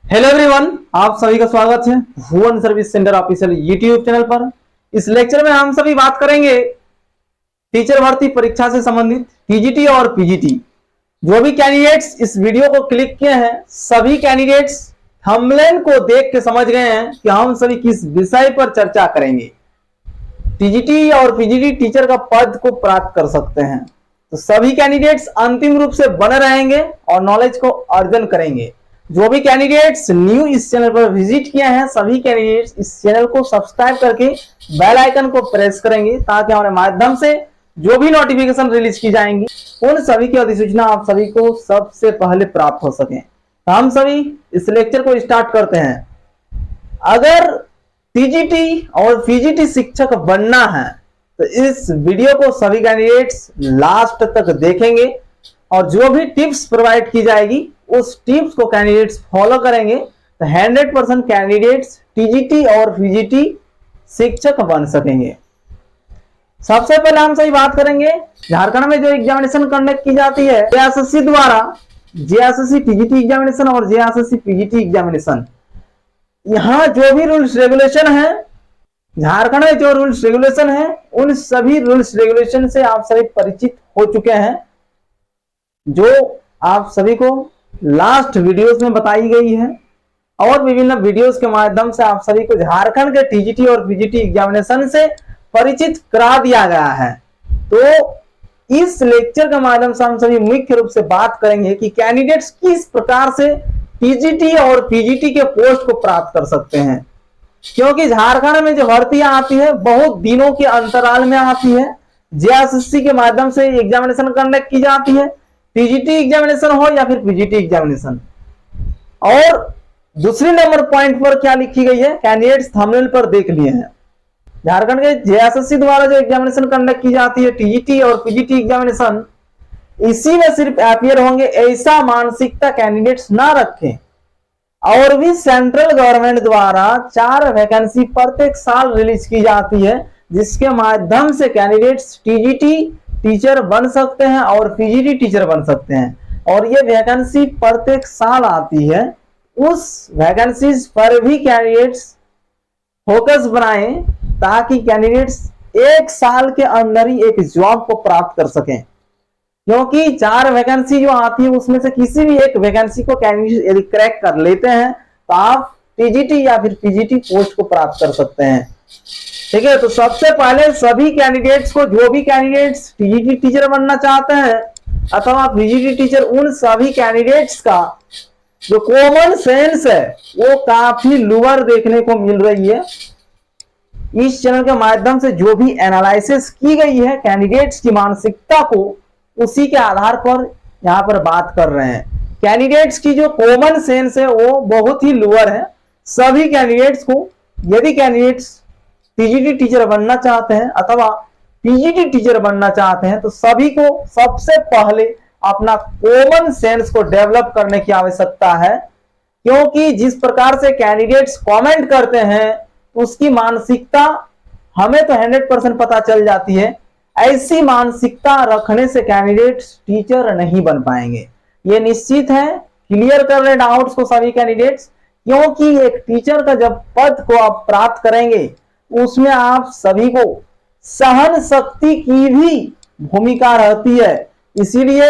Hello everyone, आप सभी का स्वागत है Bhuvan service centre official YouTube channel पर। इस लेक्चर में हम सभी बात करेंगे टीचर भर्ती परीक्षा से संबंधित टीजीटी और पीजीटी। जो भी कैंडिडेट्स इस वीडियो को क्लिक किए हैं, सभी कैंडिडेट्स थंबनेल को देख के समझ गए हैं कि हम सभी किस विषय पर चर्चा करेंगे। टीजीटी और पीजीटी टीचर का पद को प्राप्त कर सकते हैं, तो सभी कैंडिडेट्स अंतिम रूप से बने रहेंगे और नॉलेज को अर्जन करेंगे। जो भी कैंडिडेट्स न्यू इस चैनल पर विजिट किए हैं, सभी कैंडिडेट्स इस चैनल को सब्सक्राइब करके बेल आइकन को प्रेस करेंगे ताकि हमारे माध्यम से जो भी नोटिफिकेशन रिलीज की जाएंगी उन सभी की अधिसूचना आप सभी को सबसे पहले प्राप्त हो सके। तो हम सभी इस लेक्चर को स्टार्ट करते हैं। अगर टीजीटी और पीजीटी शिक्षक बनना है तो इस वीडियो को सभी कैंडिडेट्स लास्ट तक देखेंगे और जो भी टिप्स प्रोवाइड की जाएगी उस टिप्स को कैंडिडेट्स फॉलो करेंगे तो 100% कैंडिडेट्स टीजीटी और पीजीटी शिक्षक बन सकेंगे। सबसे पहले हम सही बात करेंगे झारखंड में जो एग्जामिनेशन कंडक्ट की जाती है जेएसएससी द्वारा, जेएसएससी टीजीटी एग्जामिनेशन और जेएसएससी पीजीटी एग्जामिनेशन। यहाँ जो भी रूल्स रेगुलेशन है, झारखंड में जो रूल्स रेगुलेशन है, उन सभी रूल्स रेगुलेशन से आप सभी परिचित हो चुके हैं, जो आप सभी को लास्ट वीडियोस में बताई गई है और विभिन्न वीडियोस के माध्यम से आप सभी को झारखंड के टीजीटी और पीजीटी एग्जामिनेशन से परिचित करा दिया गया है। तो इस लेक्चर के माध्यम से हम सभी मुख्य रूप से बात करेंगे कि कैंडिडेट्स किस प्रकार से टीजीटी और पीजीटी के पोस्ट को प्राप्त कर सकते हैं, क्योंकि झारखंड में जो भर्तियां आती है बहुत दिनों के अंतराल में आती है। जेएसएससी के माध्यम से एग्जामिनेशन कंडक्ट की जाती है, टीजीटी एग्जामिनेशन हो या फिर पीजीटी एग्जामिनेशन। और दूसरी नंबर पॉइंट पर क्या लिखी गई है, कैंडिडेट्स थंबनेल पर देख लिए हैं। झारखंड के जेएसएससी द्वारा जो एग्जामिनेशन कंडक्ट की जाती है टीजीटी और पीजीटी एग्जामिनेशन, इसी में सिर्फ अपीयर होंगे, ऐसा मानसिकता कैंडिडेट्स ना रखें। और भी सेंट्रल गवर्नमेंट द्वारा 4 वैकेंसी प्रत्येक साल रिलीज की जाती है, जिसके माध्यम से कैंडिडेट्स टीजीटी टीचर बन सकते हैं और पीजीटी टीचर बन सकते हैं। और ये वैकेंसी प्रत्येक साल आती है, उस वैकेंसीज पर भी कैंडिडेट्स फोकस बनाएं ताकि कैंडिडेट्स एक साल के अंदर ही एक जॉब को प्राप्त कर सकें। क्योंकि 4 वैकेंसी जो आती है उसमें से किसी भी एक वैकेंसी को कैंडिडेट यदि क्रैक कर लेते हैं तो आप टीजीटी या फिर पीजीटी पोस्ट को प्राप्त कर सकते हैं। ठीक है, तो सबसे पहले सभी कैंडिडेट्स को, जो भी कैंडिडेट्स टीजीटी टीचर बनना चाहते हैं अथवा पीजीटी टीचर, उन सभी कैंडिडेट्स का जो कॉमन सेंस है वो काफी लोअर देखने को मिल रही है। इस चैनल के माध्यम से जो भी एनालिसिस की गई है कैंडिडेट्स की मानसिकता को, उसी के आधार पर यहाँ पर बात कर रहे हैं। कैंडिडेट्स की जो कॉमन सेंस है वो बहुत ही लोअर है। सभी कैंडिडेट्स को, यदि कैंडिडेट्स टीजीटी टीचर बनना चाहते हैं अथवा पीजीटी टीचर बनना चाहते हैं, तो सभी को सबसे पहले अपना कॉमन सेंस को डेवलप करने की आवश्यकता है। क्योंकि जिस प्रकार से कैंडिडेट्स कमेंट करते हैं उसकी मानसिकता हमें तो 100% पता चल जाती है। ऐसी मानसिकता रखने से कैंडिडेट्स टीचर नहीं बन पाएंगे, ये निश्चित है। क्लियर कर ले डाउट्स को सभी कैंडिडेट्स, क्योंकि एक टीचर का जब पद को आप प्राप्त करेंगे उसमें आप सभी को सहन शक्ति की भी भूमिका रहती है। इसीलिए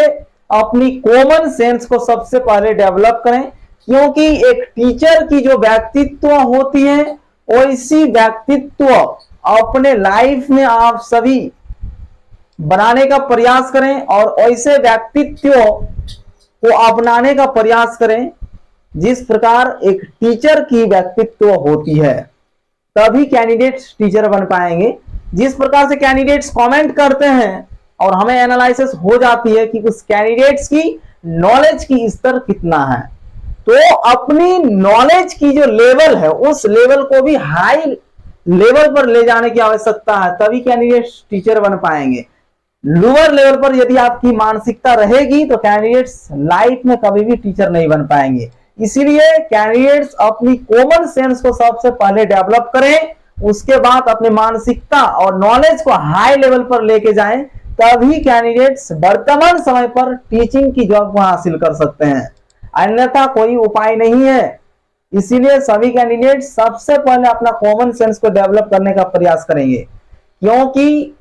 अपनी कॉमन सेंस को सबसे पहले डेवलप करें, क्योंकि एक टीचर की जो व्यक्तित्व होती है वैसी व्यक्तित्व अपने लाइफ में आप सभी बनाने का प्रयास करें और ऐसे व्यक्तित्व को अपनाने का प्रयास करें जिस प्रकार एक टीचर की व्यक्तित्व होती है, तभी कैंडिडेट्स टीचर बन पाएंगे। जिस प्रकार से कैंडिडेट्स कमेंट करते हैं और हमें एनालिसिस हो जाती है कि उस कैंडिडेट्स की नॉलेज की स्तर कितना है, तो अपनी नॉलेज की जो लेवल है उस लेवल को भी हाई लेवल पर ले जाने की आवश्यकता है, तभी कैंडिडेट्स टीचर बन पाएंगे। लोअर लेवल पर यदि आपकी मानसिकता रहेगी तो कैंडिडेट्स लाइफ में कभी भी टीचर नहीं बन पाएंगे। इसीलिए कैंडिडेट्स अपनी कॉमन सेंस को सबसे पहले डेवलप करें, उसके बाद अपनी मानसिकता और नॉलेज को हाई लेवल पर लेके जाएं, तभी कैंडिडेट्स वर्तमान समय पर टीचिंग की जॉब को हासिल कर सकते हैं। अन्यथा कोई उपाय नहीं है। इसीलिए सभी कैंडिडेट सबसे पहले अपना कॉमन सेंस को डेवलप करने का प्रयास करेंगे, क्योंकि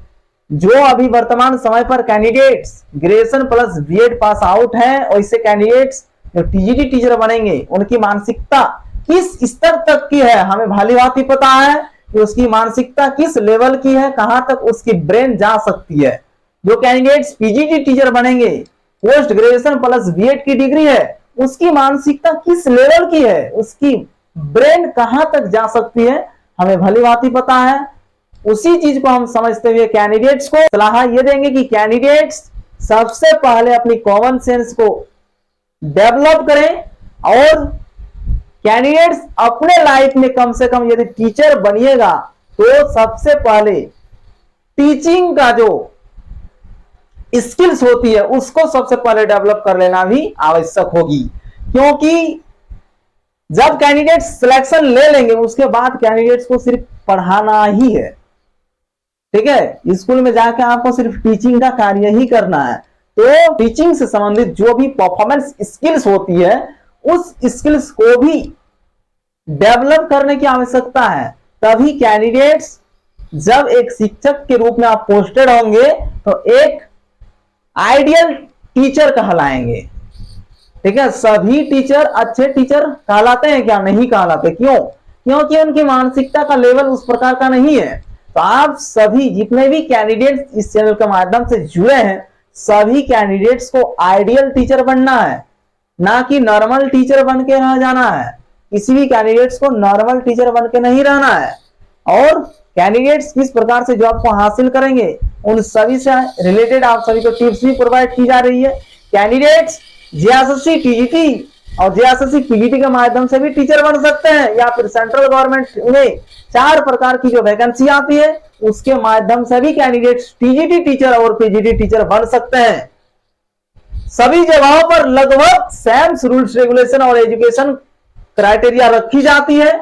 जो अभी वर्तमान समय पर candidates graduation plus BEd pass out हैं, और इससे कैंडिडेट्स जो टीजीटी टीचर बनेंगे उनकी मानसिकता किस स्तर तक की है हमें भली भांति पता है कि उसकी मानसिकता किस लेवल की है, कहां तक उसकी ब्रेन जा सकती है। जो कैंडिडेट्स पीजीटी टीचर बनेंगे, पोस्ट ग्रेजुएशन प्लस बीएड की डिग्री है, उसकी मानसिकता किस लेवल की है, उसकी ब्रेन कहां तक जा सकती है हमें भली भांति पता है। उसी चीज को हम समझते हुए कैंडिडेट्स को सलाह ये देंगे कि कैंडिडेट्स सबसे पहले अपनी कॉमन सेंस को डेवलप करें, और कैंडिडेट्स अपने लाइफ में कम से कम यदि टीचर बनिएगा तो सबसे पहले टीचिंग का जो स्किल्स होती है उसको सबसे पहले डेवलप कर लेना भी आवश्यक होगी, क्योंकि जब कैंडिडेट्स सिलेक्शन ले लेंगे उसके बाद कैंडिडेट्स को सिर्फ पढ़ाना ही है, ठीक है। स्कूल में जाके आपको सिर्फ टीचिंग का कार्य ही करना है। तो टीचिंग से संबंधित जो भी परफॉर्मेंस स्किल्स होती है उस स्किल्स को भी डेवलप करने की आवश्यकता है। तभी कैंडिडेट्स जब एक शिक्षक के रूप में आप पोस्टेड होंगे तो एक आइडियल टीचर कहलाएंगे, ठीक है। सभी टीचर अच्छे टीचर कहलाते हैं क्या? नहीं कहलाते। क्यों? क्योंकि उनकी मानसिकता का लेवल उस प्रकार का नहीं है। तो आप सभी जितने भी कैंडिडेट्स इस चैनल के माध्यम से जुड़े हैं, सभी कैंडिडेट्स को आइडियल टीचर बनना है, ना कि नॉर्मल टीचर बन के रह जाना है। किसी भी कैंडिडेट्स को नॉर्मल टीचर बन के नहीं रहना है। और कैंडिडेट्स किस प्रकार से जॉब को हासिल करेंगे उन सभी से रिलेटेड आप सभी को टिप्स भी प्रोवाइड की जा रही है। कैंडिडेट्स जेएसएससी टीजीटी और जेएसएससी पीजीटी के माध्यम से भी टीचर बन सकते हैं, या फिर सेंट्रल गवर्नमेंट में 4 प्रकार की जो वैकेंसी आती है उसके माध्यम से भी कैंडिडेट्स टीजीटी टीचर और पीजीटी टीचर बन सकते हैं। सभी जगहों पर लगभग सेम रूल्स रेगुलेशन और एजुकेशन क्राइटेरिया रखी जाती है।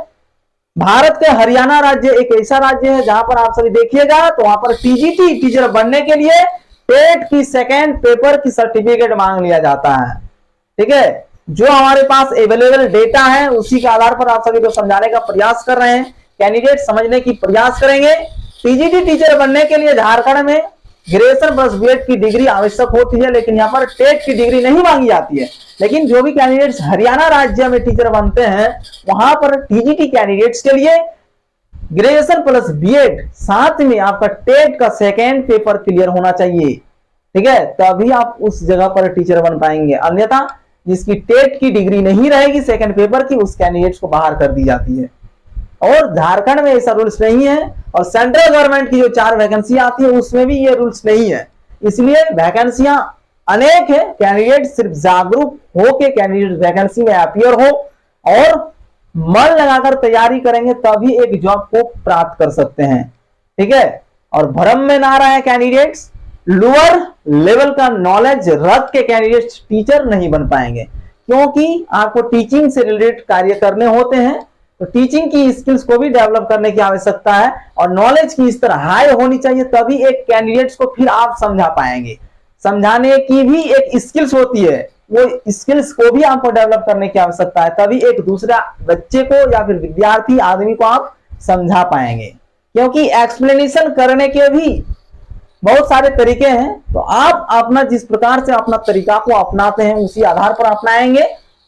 भारत के हरियाणा राज्य एक ऐसा राज्य है जहां पर आप सभी देखिएगा तो वहां पर टीजीटी टीचर बनने के लिए टेट की सेकेंड पेपर की सर्टिफिकेट मांग लिया जाता है, ठीक है। जो हमारे पास अवेलेबल डेटा है उसी के आधार पर आप सभी को समझाने का प्रयास कर रहे हैं। कैंडिडेट समझने की प्रयास करेंगे। टीजीटी टीचर बनने के लिए झारखंड में ग्रेजुएशन प्लस बीएड की डिग्री आवश्यक होती है, लेकिन यहाँ पर टेट की डिग्री नहीं मांगी जाती है। लेकिन जो भी कैंडिडेट्स हरियाणा राज्य में टीचर बनते हैं वहां पर टीजीटी कैंडिडेट्स के लिए ग्रेजुएशन प्लस बीएड साथ में आपका टेट का सेकेंड पेपर क्लियर होना चाहिए, ठीक है। तभी आप उस जगह पर टीचर बन पाएंगे। अन्यथा जिसकी टेट की डिग्री नहीं रहेगी सेकेंड पेपर की, उस कैंडिडेट्स को बाहर कर दी जाती है। और झारखंड में ऐसा रूल्स नहीं है, और सेंट्रल गवर्नमेंट की जो 4 वैकेंसी आती है उसमें भी ये रूल्स नहीं है। इसलिए वैकेंसियां अनेक है। कैंडिडेट सिर्फ जागरूक हो के कैंडिडेट वैकेंसी में अपीयर हो और मन लगाकर तैयारी करेंगे तभी एक जॉब को प्राप्त कर सकते हैं, ठीक है। और भ्रम में ना रहे कैंडिडेट्स, लोअर लेवल का नॉलेज रख के कैंडिडेट्स टीचर नहीं बन पाएंगे, क्योंकि आपको टीचिंग से रिलेटेड कार्य करने होते हैं। तो टीचिंग की स्किल्स को भी डेवलप करने की आवश्यकता है, और नॉलेज की स्तर हाई होनी चाहिए, तभी एक कैंडिडेट्स को फिर आप समझा पाएंगे। समझाने की भी एक स्किल्स होती है, वो स्किल्स को भी आपको डेवलप करने की आवश्यकता है, तभी एक दूसरा बच्चे को या फिर विद्यार्थी आदमी को आप समझा पाएंगे। क्योंकि एक्सप्लेनेशन करने के भी बहुत सारे तरीके हैं, तो आप अपना जिस प्रकार से अपना तरीका को अपनाते हैं उसी आधार पर अपनाएंगे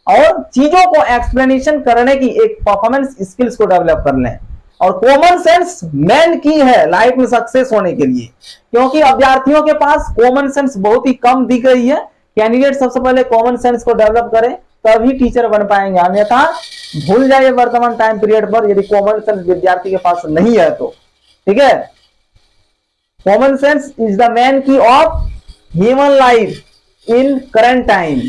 और चीजों को एक्सप्लेनेशन करने की एक परफॉर्मेंस स्किल्स को डेवलप कर लें। और कॉमन सेंस मेन की है लाइफ में सक्सेस होने के लिए, क्योंकि अभ्यर्थियों के पास कॉमन सेंस बहुत ही कम दिख रही है। कैंडिडेट सबसे पहले कॉमन सेंस को डेवलप करें तभी टीचर बन पाएंगे, अन्यथा भूल जाइए वर्तमान टाइम पीरियड पर यदि कॉमन सेंस विद्यार्थी के पास नहीं है तो, ठीक है। Common sense is the main key of human life in current time,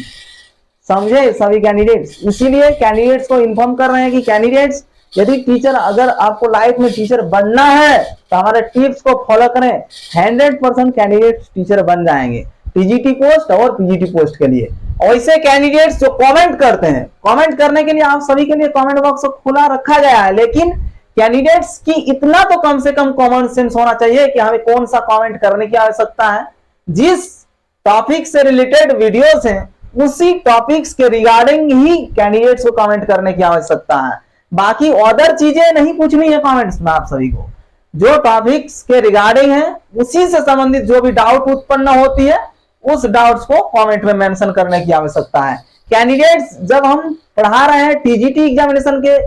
समझे सभी कैंडिडेट्स। इसीलिए कैंडिडेट्स को इन्फॉर्म कर रहे हैं कि कैंडिडेट्स यदि टीचर अगर आपको लाइफ में टीचर बनना है तो हमारे टिप्स को फॉलो करें, 100% कैंडिडेट्स टीचर बन जाएंगे टीजीटी पोस्ट और पीजीटी पोस्ट के लिए। और ऐसे कैंडिडेट्स जो कमेंट करते हैं, कमेंट करने के लिए आप सभी के लिए कमेंट बॉक्स खुला रखा गया है, लेकिन कैंडिडेट्स की इतना तो कम से कम कॉमन सेंस होना चाहिए कि हमें कौन सा कमेंट करने की आवश्यकता है। जिस टॉपिक से रिलेटेड वीडियोस हैं उसी टॉपिक्स के रिगार्डिंग ही कैंडिडेट्स को कमेंट करने की आवश्यकता है। बाकी अदर चीजें नहीं पूछनी है कमेंट्स में। आप सभी को जो टॉपिक्स के रिगार्डिंग है उसी से संबंधित जो भी डाउट उत्पन्न होती है उस डाउट्स को कमेंट में मेंशन करने की आवश्यकता है। कैंडिडेट्स जब हम पढ़ा रहे हैं टीजीटी एग्जामिनेशन के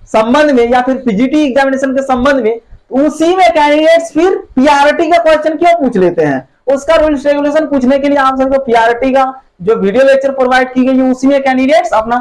संबंध में या फिर पीजीटी एग्जामिनेशन के संबंध में, उसी में कैंडिडेट्स फिर पीआरटी का क्वेश्चन क्यों पूछ लेते हैं? उसका रूल्स रेगुलेशन पूछने के लिए आप सबको पीआरटी का जो वीडियो लेक्चर प्रोवाइड की गई है उसी में कैंडिडेट्स अपना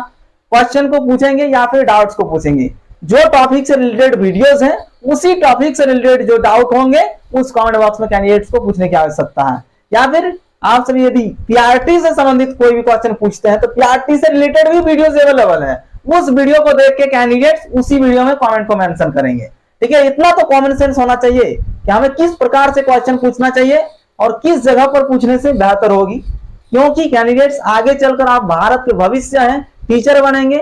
क्वेश्चन को पूछेंगे या फिर डाउट्स को पूछेंगे। जो टॉपिक से रिलेटेड वीडियोस हैं उसी टॉपिक से रिलेटेड जो डाउट होंगे उस कमेंट बॉक्स में कैंडिडेट्स को पूछने की आवश्यकता है। या फिर आप सभी यदि पीआरटी से संबंधित कोई भी क्वेश्चन पूछते हैं तो पीआरटी से रिलेटेड भी वीडियोस अवेलेबल है, उस वीडियो को देख के कैंडिडेट्स उसी वीडियो में कमेंट को मेंशन करेंगे। ठीक है, इतना तो कॉमन सेंस होना चाहिए कि हमें किस प्रकार से क्वेश्चन पूछना चाहिए और किस जगह पर पूछने से बेहतर होगी, क्योंकि कैंडिडेट्स आगे चलकर आप भारत के भविष्य हैं, टीचर बनेंगे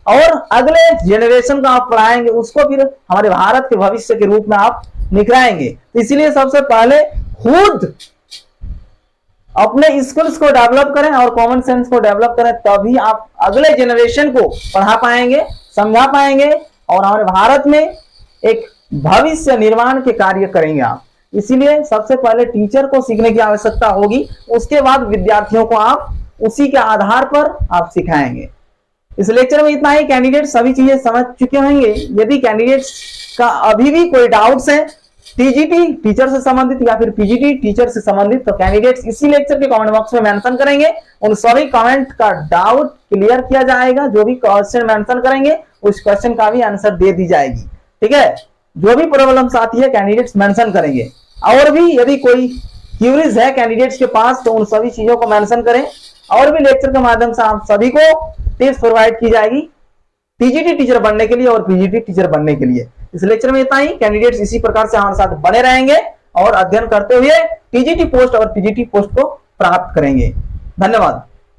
और अगले जनरेशन को आप पढ़ाएंगे, उसको फिर हमारे भारत के भविष्य के रूप में आप निखराएंगे। तो इसीलिए सबसे पहले खुद अपने स्किल्स को डेवलप करें और कॉमन सेंस को डेवलप करें, तभी आप अगले जनरेशन को पढ़ा पाएंगे, समझा पाएंगे और हमारे भारत में एक भविष्य निर्माण के कार्य करेंगे आप। इसीलिए सबसे पहले टीचर को सीखने की आवश्यकता होगी, उसके बाद विद्यार्थियों को आप उसी के आधार पर आप सिखाएंगे। इस लेक्चर में इतना ही। कैंडिडेट सभी चीजें समझ चुके होंगे। यदि कैंडिडेट्स का अभी भी कोई डाउट्स है टीजीटी टीचर से संबंधित या फिर पीजीटी टीचर से संबंधित, तो कैंडिडेट्स इसी लेक्चर के कमेंट बॉक्स में मेंशन करेंगे, उन सभी कमेंट का डाउट क्लियर किया जाएगा। जो भी क्वेश्चन मेंशन करेंगे उस क्वेश्चन का भी आंसर दे दी जाएगी। ठीक है, जो भी प्रॉब्लम्स आती है कैंडिडेट्स मेंशन करेंगे। और भी यदि कोई क्यूरीज है कैंडिडेट्स के पास तो उन सभी चीजों को मेंशन करें। और भी लेक्चर के माध्यम से आप सभी को टिप्स प्रोवाइड की जाएगी टीजीटी टीचर बनने के लिए और पीजीटी टीचर बनने के लिए। इस लेक्चर में इतना ही। कैंडिडेट्स इसी प्रकार से हमारे साथ बने रहेंगे और अध्ययन करते हुए टीजीटी पोस्ट और पीजीटी पोस्ट को प्राप्त करेंगे। धन्यवाद।